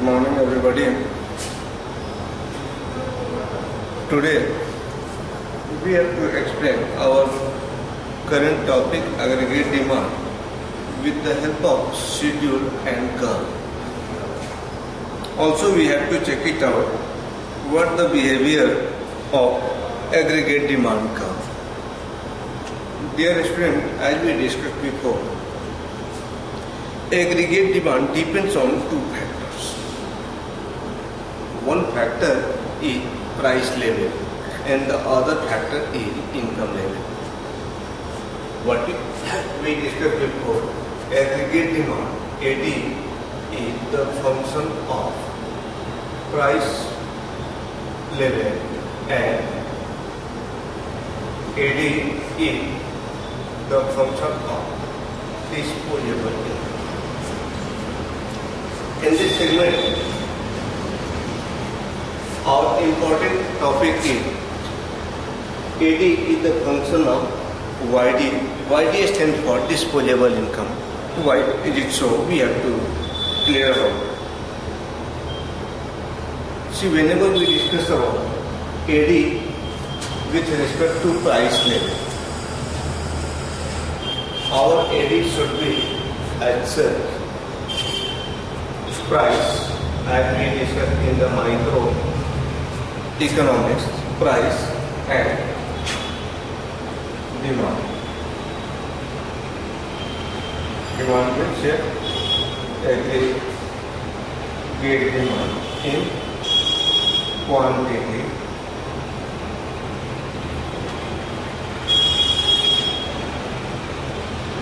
morning, everybody. Today we have to explain our current topic, aggregate demand, with the help of schedule and curve. Also, we have to check it out what the behavior of aggregate demand curve. Dear student, as we discussed before, aggregate demand depends on two factors. One factor is price level and the other factor is income level. What we discussed before, aggregate demand, AD, is the function of price level and AD is the function of disposable income. In this segment, our important topic is AD is the function of YD. YD stands for disposable income. Why is it so? We have to clear out. See, whenever we discuss about AD with respect to price level, our AD should be at such price, as we discussed in the micro economics, price and demand. Demand means aggregate demand in quantity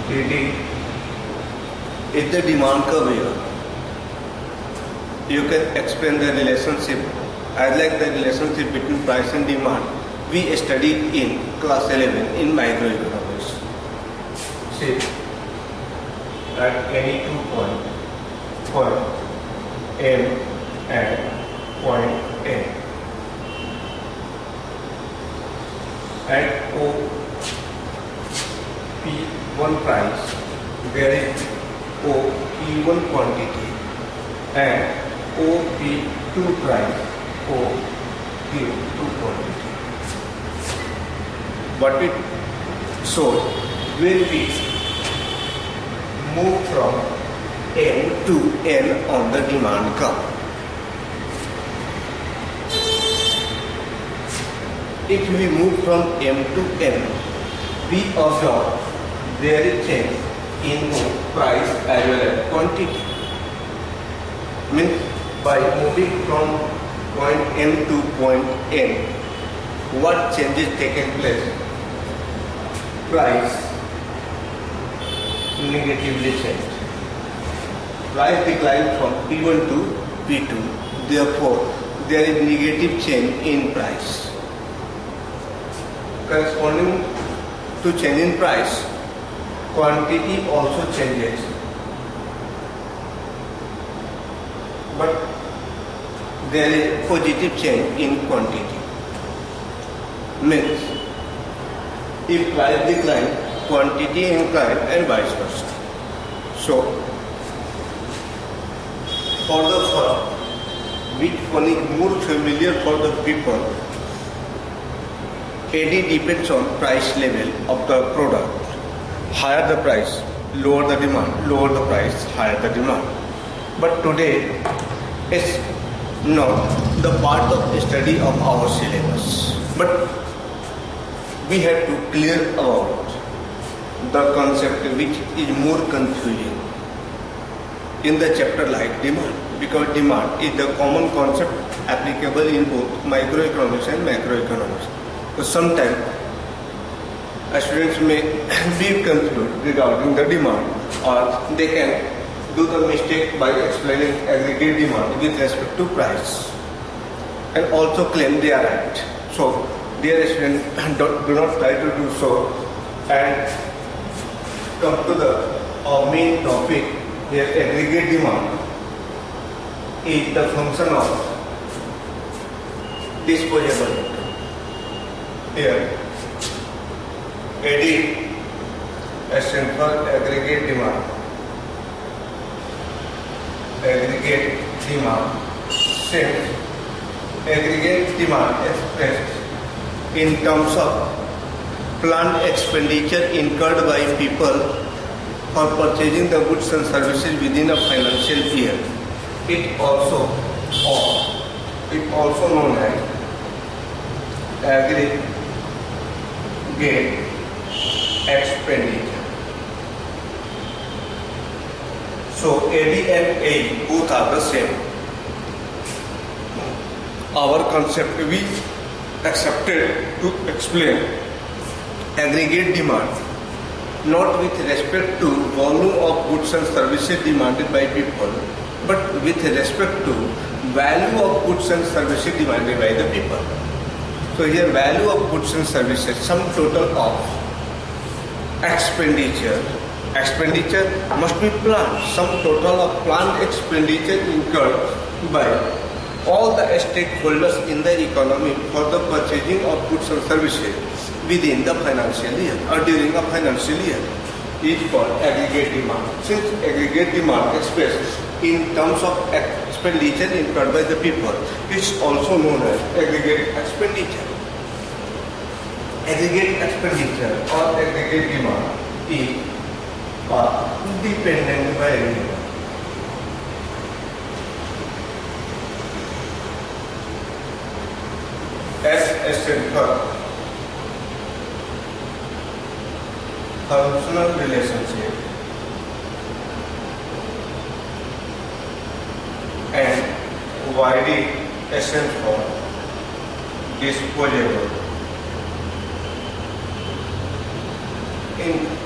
DD is the demand curve here. You can explain the relationship. I like the relationship between price and demand. We studied in class 11 in microeconomics. See, at any 2 point M and point N, at O P1 price, there is O P1 quantity and OP2 price, OP2 quantity. But it shows when we move from M to N on the demand curve. If we move from M to N, we observe there is change in both price as well as quantity. Means by moving from point M to point N, what changes taken place? Price negatively changed. Price declined from P1 to P2. Therefore, there is negative change in price. Corresponding to change in price, quantity also changes. But there is positive change in quantity. Means, if price decline, quantity incline and vice versa. So, for the firm, which one is more familiar for the people, AD depends on price level of the product. Higher the price, lower the demand. Lower the price, higher the demand. But today, it's not the part of the study of our syllabus. But we have to clear about the concept which is more confusing in the chapter like demand, because demand is the common concept applicable in both microeconomics and macroeconomics. So sometimes students may be confused regarding the demand, or they can do the mistake by explaining aggregate demand with respect to price and also claim they are right. So, dear students, do not try to do so and come to our main topic here. Aggregate demand is the function of disposable income. Here, AD stands for aggregate demand. Aggregate demand, since aggregate demand expressed in terms of planned expenditure incurred by people for purchasing the goods and services within a financial year. It also known as aggregate expenditure. So AD and AE both are the same. Our concept we accepted to explain aggregate demand not with respect to volume of goods and services demanded by people, but with respect to value of goods and services demanded by the people. So here value of goods and services, sum total of expenditure must be planned, sum total of planned expenditure incurred by all the stakeholders in the economy for the purchasing of goods and services within the financial year or during a financial year is called aggregate demand. Since aggregate demand expressed in terms of expenditure incurred by the people, it's also known as aggregate expenditure. Aggregate expenditure or aggregate demand is a dependent variable. S stands for functional relationship and YD stands for disposable income.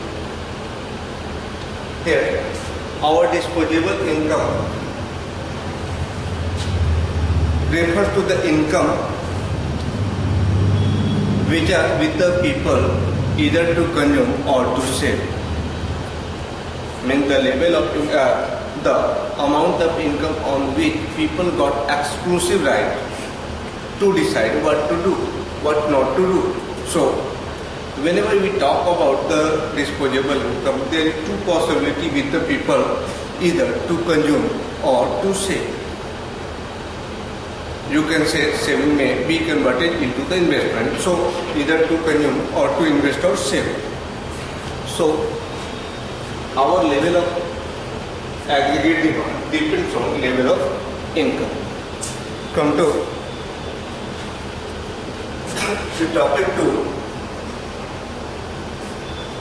Here, our disposable income refers to the income which are with the people either to consume or to save. Means the level of the amount of income on which people got exclusive right to decide what to do, what not to do. So whenever we talk about the disposable income, there is two possibilities with the people, either to consume or to save. You can say saving may be converted into the investment. So either to consume or to invest or save. So our level of aggregate demand depends on level of income. Come to the topic 2.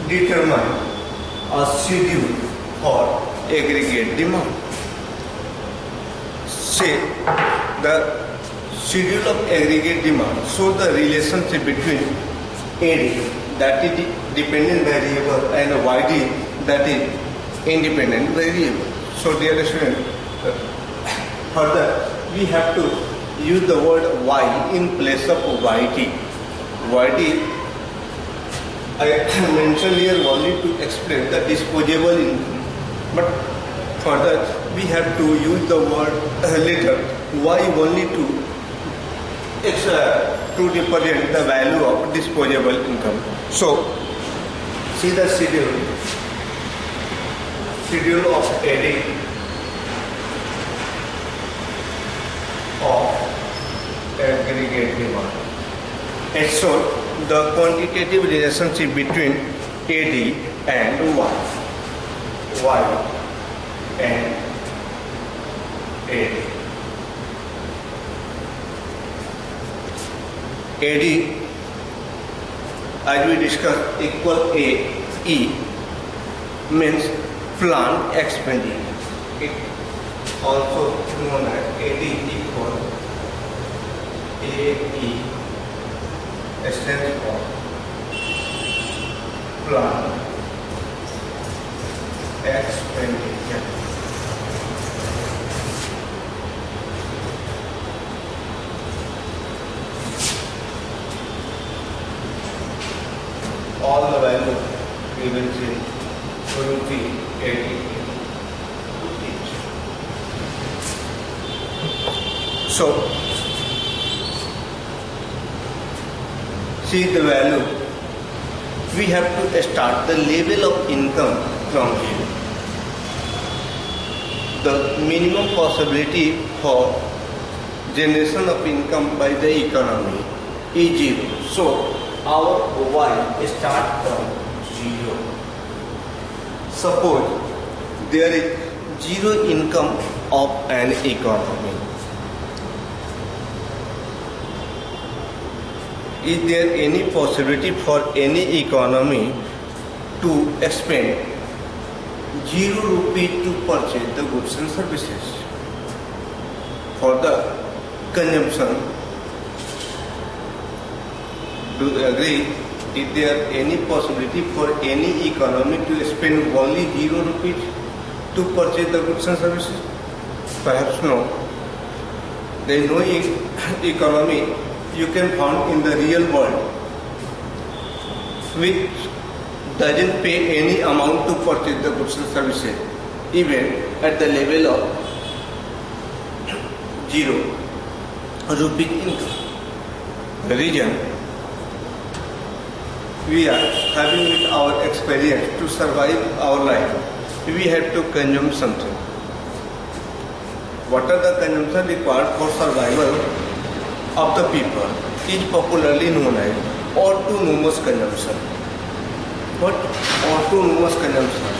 Determine a schedule for aggregate demand. Say the schedule of aggregate demand shows the relationship between AD, that is dependent variable, and YD, that is independent variable. So dear student, further we have to use the word Y in place of YD. YD I mentioned here only to explain the disposable income, but further we have to use the word letter Y only to represent the value of disposable income. So see the schedule of AD of aggregate demand. And so the quantitative relationship between AD and Y and AD. AD, as we discussed, equal AE means planned expenditure. It also known as AD equal AE stands for planned expenditure. All the values we will see will be added to each. So see the value. We have to start the level of income from here. the minimum possibility for generation of income by the economy is 0. So our Y start from 0. Suppose there is 0 income of an economy. Is there any possibility for any economy to spend 0 rupee to purchase the goods and services for the consumption? Do you agree? Is there any possibility for any economy to spend only 0 rupees to purchase the goods and services? Perhaps no. There is no economy you can find in the real world which doesn't pay any amount to purchase the goods and services, even at the level of 0 rupee income. The reason we are having with our experience to survive our life, we have to consume something. What are the consumption required for survival of the people is popularly known as autonomous consumption. What autonomous consumption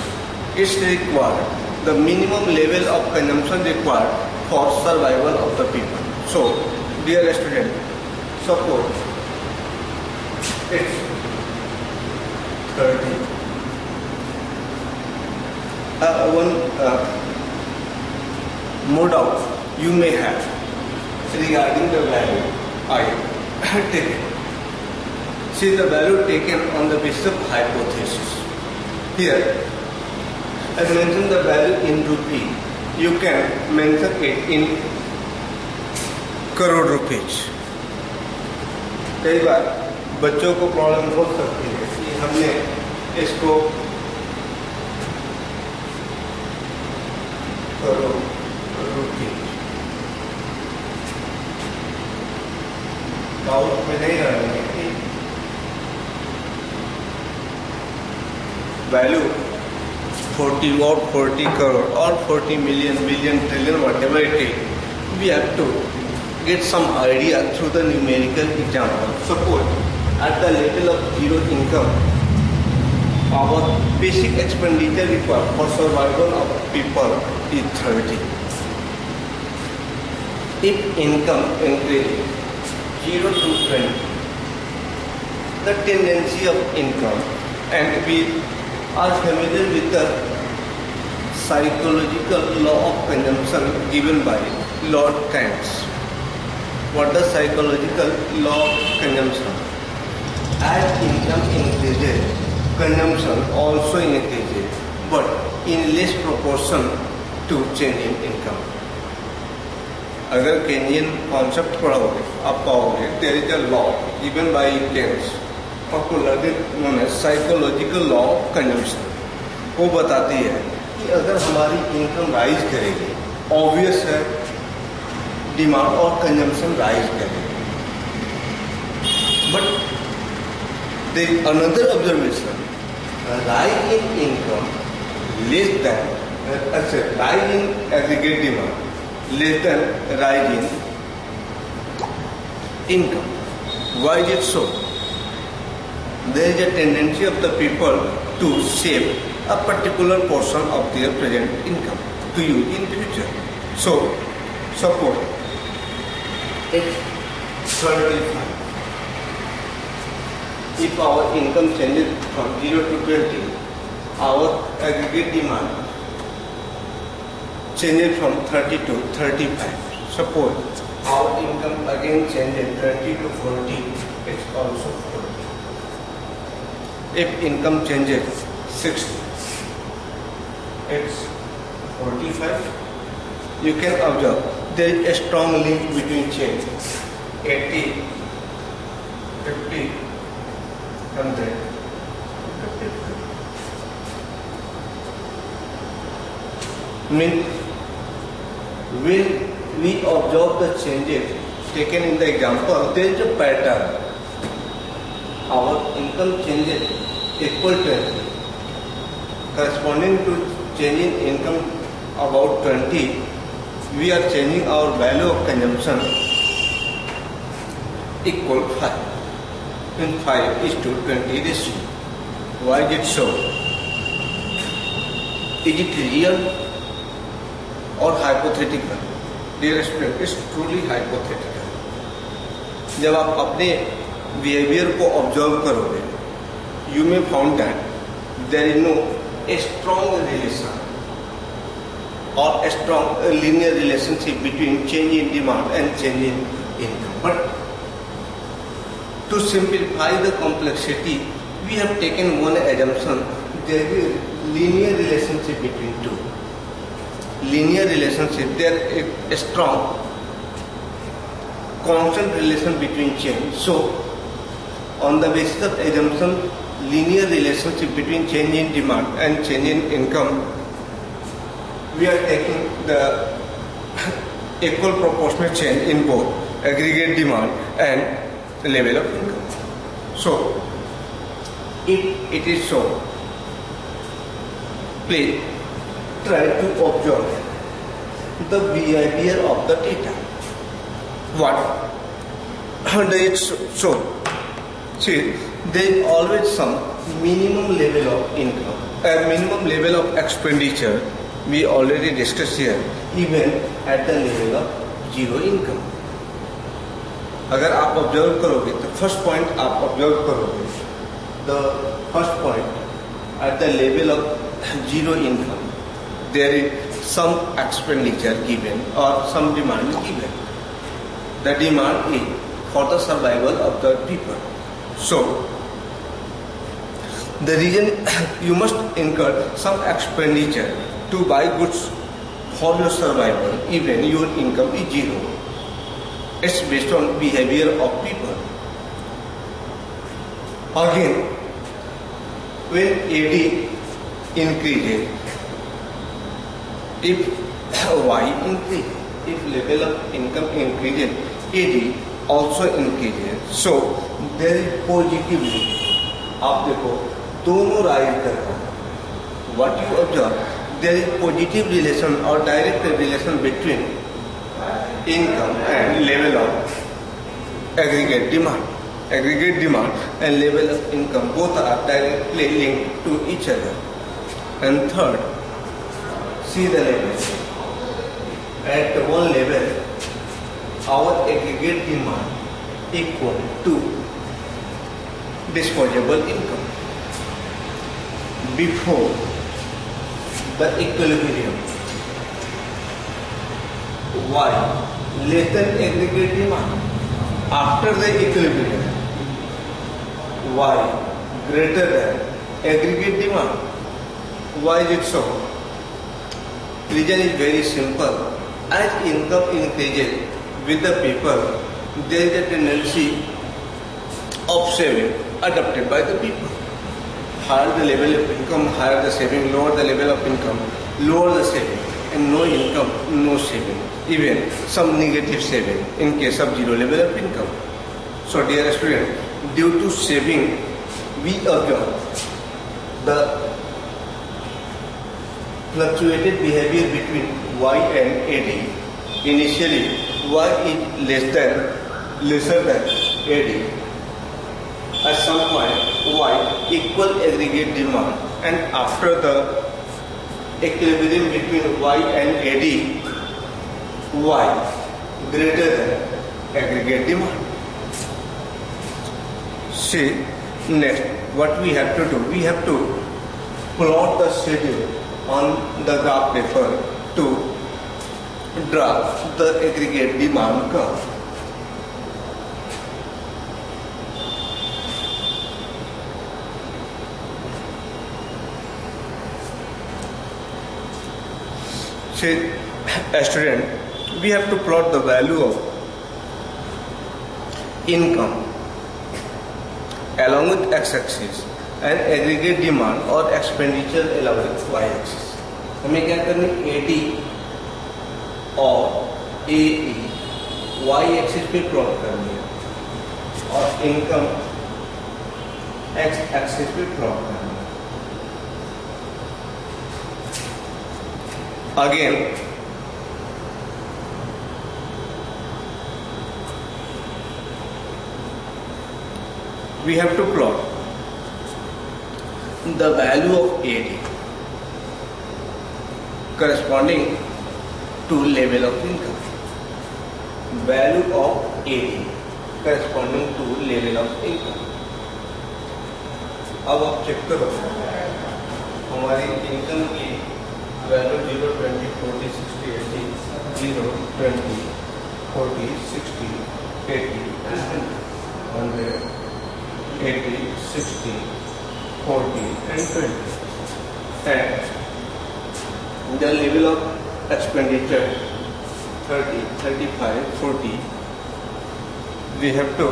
is required, the minimum level of consumption required for survival of the people. So, dear student, suppose it's 30. No doubt you may have regarding the value I taken. See the value taken on the basis of hypothesis. Here, I mentioned the value in rupee. You can mention it in crore rupees. कई बार बच्चों को problem हो सकती है कि हमने इसको करोड़ रुपये डाउट में नहीं रहेंगे कि value 40 or 40 crore or 40 million, billion, trillion, whatever it is, we have to get some idea through the numerical example. Suppose at the level of 0 income, our basic expenditure required for survival of people is 30. If income increases 0 to 20, the tendency of income, and we are familiar with the psychological law of consumption given by Lord Keynes. What the psychological law of consumption? As income increases, consumption also increases, but in less proportion to change in income. अगर Kenyon concept पढ़ोगे आप पाओगे there is a law given by Keynes, popularly known as psychological law of consumption. वो बताती है कि अगर हमारी इनकम राइज करेगी, ऑब्वियस है डिमांड और कंजम्पशन राइज करेगी. But there is another observation, rise in income less than rise in aggregate demand less than rise in income. Why is it so? There is a tendency of the people to save a particular portion of their present income to use in future. So, suppose it's 35. If our income changes from 0 to 20, our aggregate demand changes from 30 to 35. Suppose our income again changes 30 to 40, it's also 40. If income changes 60, it's 45. You can observe there is a strong link between change 80, 50, 100, 50. Means when we observe the changes taken in the example, there is a pattern. Our income changes equal to corresponding to change in income about 20, we are changing our value of consumption equal 5. In 5 is to 20 ratio. Why is it so? Is it real or hypothetical? Dear student, it's truly hypothetical. जब आप अपने behaviour को observe करोगे, you may found that there is no a strong relation or a strong linear relationship between change in demand and change in income. But to simplify the complexity, we have taken one assumption: there is a linear relationship between two. Linear relationship, there is a strong constant relation between change. So, on the basis of assumption, linear relationship between change in demand and change in income, we are taking the equal proportional change in both aggregate demand and level of income. So, if it is so, please try to observe the behavior of the data. What does it show? See, there is always some minimum level of income, a minimum level of expenditure. We already discussed here, even at the level of zero income. अगर आप observe करोगे तो first point आप observe करोगे, the first point at the level of zero income there is some expenditure given और some demand given. The demand is for the survival of the people. So the reason you must incur some expenditure to buy goods for your survival, even your income is zero. It's based on behavior of people. Again, when AD increases, if Y increases, if level of income increases, AD also increases. So there is positively, आप देखो दोनों rise कर रहा है. What you observe, there is positive relation or direct relation between income and level of aggregate demand. Aggregate demand and level of income both are directly linked to each other. And third, see the level. At one level, our aggregate demand equal to disposable income. Before the equilibrium, Y less than aggregate demand. After the equilibrium, Y greater than aggregate demand. Why is it so? Reason is very simple. As income increases with the people, there is a tendency of saving adopted by the people. Higher the level of income, higher the saving. Lower the level of income, lower the saving. And no income, no saving. Even some negative saving in case of zero level of income. So dear student, due to saving, we observe the fluctuated behavior between Y and AD. Initially, Y is lesser than AD. At some point, Y equal aggregate demand, and after the equilibrium between Y and AD, Y greater than aggregate demand. See, next, what we have to do? We have to plot the schedule on the graph paper to draw the aggregate demand curve. Say, a student, we have to plot the value of income along with x-axis and aggregate demand or expenditure along with y-axis. हमें क्या करना है? AD और AE y-axis पे plot करनी है और income x-axis पे प्लॉट करनी है. Again, we have to plot the value of AD corresponding to level of income. Value of AD corresponding to level of income. अब आप चेक करो हमारी इनकम की value 0, 20, 40, 60, 80, 0, 20, 40, 60, 80 and 100, 80, 60, 40 and 20. And the level of expenditure 30, 35, 40. We have to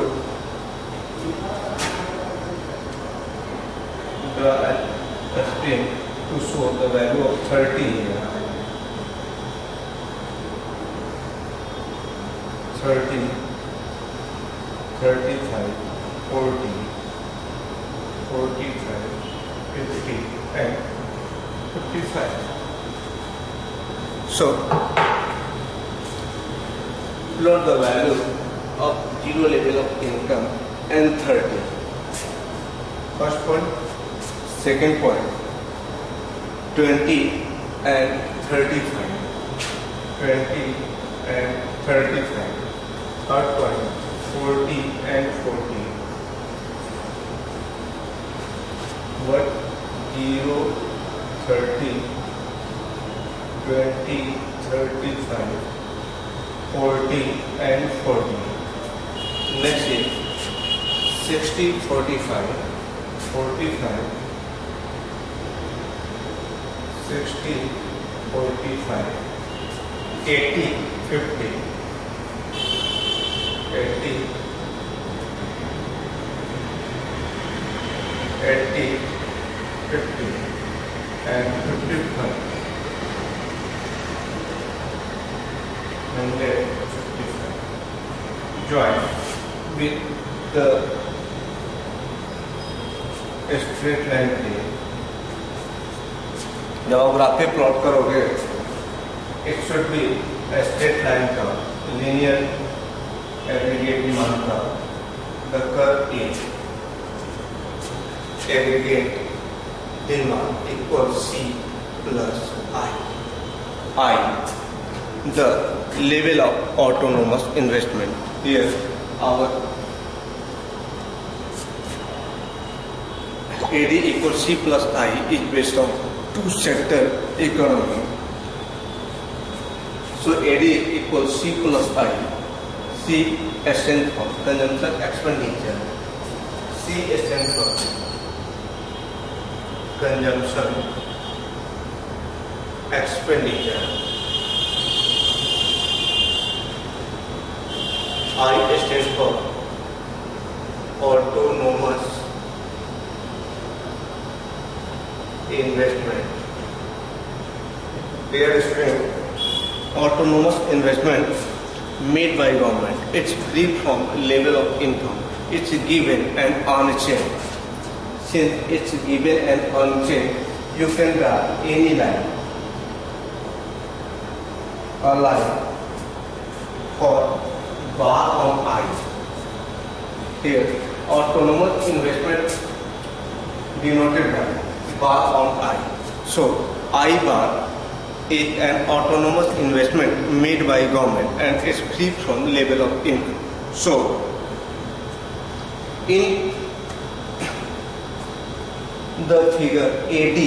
draw a screen to show the value of 30 here. 30, 35, 40, 45, 50 and 55. So, plot the value of 0 level of income and 30. First point. Second point, 20 and 35. 20 and 35. Third point, 40 and 40. What? 0, 30, 20, 35, 40 and 40. Next is 60, 45, 45, 60, 45, 80, 50, 80, 80, 50 and 55, 155. Join with the straight line here. जब आप graph plot करोगे it should be straight line का linear aggregate demand का the curve is aggregate demand equal C plus I the level of autonomous investment. Here our AD equals C plus I is based on two-sector economy. So AD equals C plus I. C stands for consumption expenditure. C stands for consumption expenditure. I stands for autonomous investment. Dear student, autonomous investment made by government. It's free from level of income. It's given and unchanged. Since it's given and unchanged, you can draw any line. A line for bar on I. Here, autonomous investment denoted by bar on I. So, I bar is an autonomous investment made by government and is free from level of income. So, in the figure AD,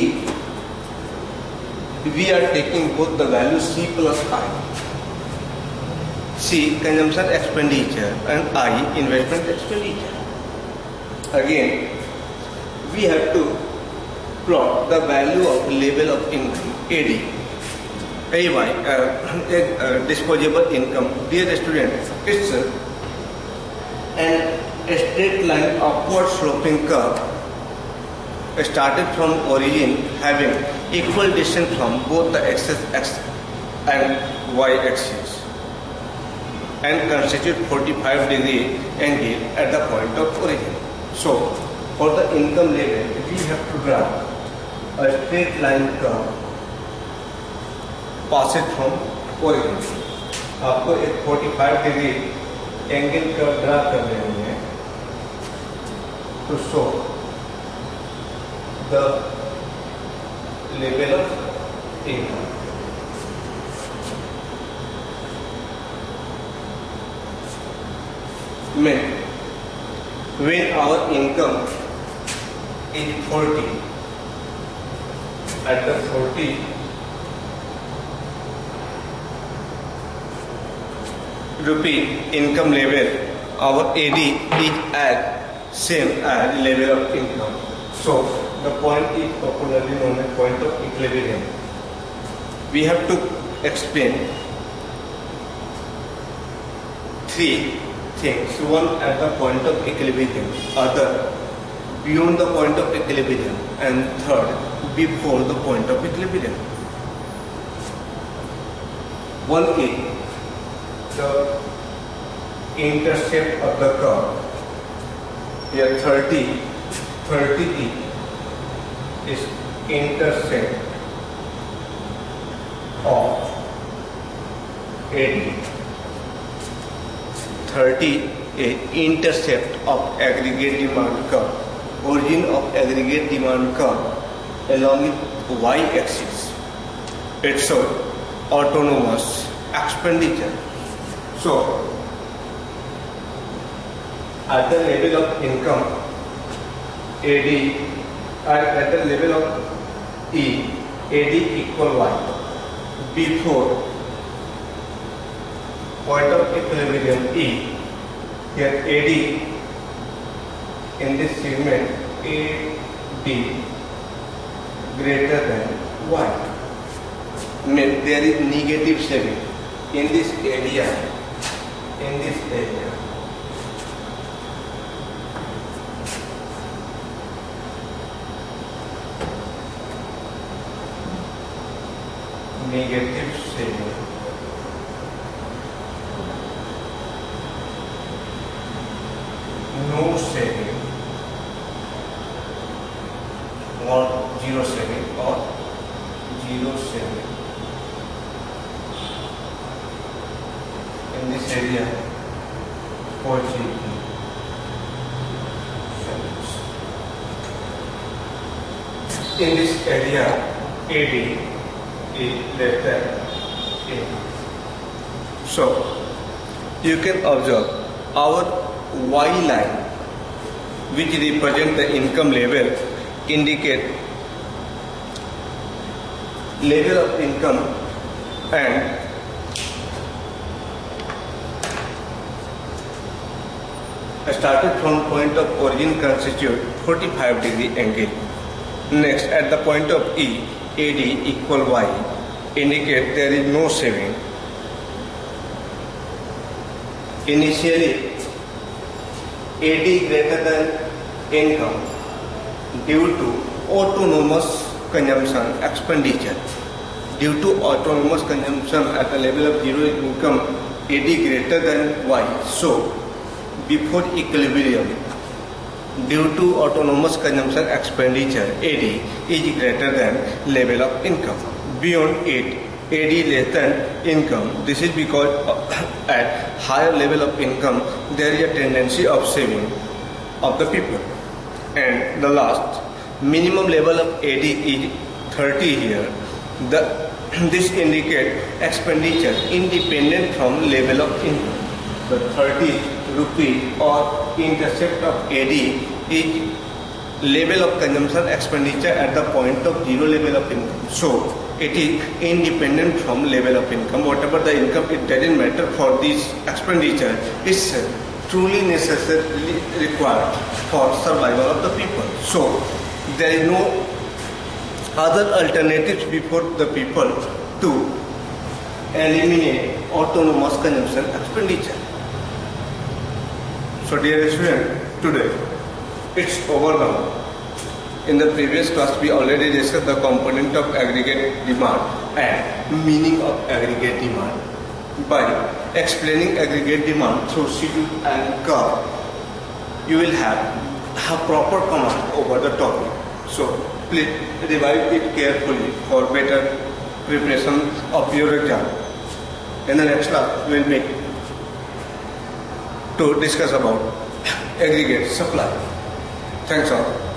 we are taking both the value C plus I. C consumption expenditure and I investment expenditure. Again, we have to plot the value of level of income AD. AY disposable income. Dear students, it's a straight line upward sloping curve started from origin having equal distance from both the x and y axis and constitute 45-degree angle at the point of origin. So, for the income level, we have to draw a straight line curve passes from origin. आपको एक 45 degree angle का draw करने होंगे to show the level of income. When our income is 40, at the 40 rupee income level, our AD is at same as level of income. So the point is popularly known as point of equilibrium. We have to explain three things. One at the point of equilibrium, other beyond the point of equilibrium, and third before the point of equilibrium. One is the intercept of the curve. Here 30 is intercept of AD. 30 is intercept of aggregate demand curve, origin of aggregate demand curve along with y-axis. It shows autonomous expenditure. So at the level of income, AD, at the level of E, AD equal Y. Before point of equilibrium E, here AD in this segment AD greater than Y. Means there is negative saving in this area. Negative saving. No saving or zero saving or zero saving in this area for GP. In this area AD is less than A. So you can observe our Y line, which represent the income level, indicate level of income, and started from point of origin constitute 45 degree angle. Next, at the point of E, AD equal Y, indicate there is no saving. Initially, AD greater than income due to autonomous consumption expenditure. Due to autonomous consumption at the level of zero income, AD greater than Y. So, before equilibrium, due to autonomous consumption expenditure, AD is greater than level of income. Beyond it, AD less than income. This is because at higher level of income, there is a tendency of saving of the people. And the last, minimum level of AD is 30 here. This indicates expenditure independent from level of income. The 30 rupee or intercept of AD is level of consumption expenditure at the point of zero level of income. So it is independent from level of income. Whatever the income, it doesn't matter for this expenditure. It's truly necessarily required for survival of the people. So there is no other alternatives before the people to eliminate autonomous consumption expenditure. So dear student, today it's over now. In the previous class, we already discussed the component of aggregate demand and meaning of aggregate demand. By explaining aggregate demand through schedule and curve, you will have a proper command over the topic. So please revise it carefully for better preparation of your exam. In the next class, we will meet to discuss about aggregate supply. Thanks all.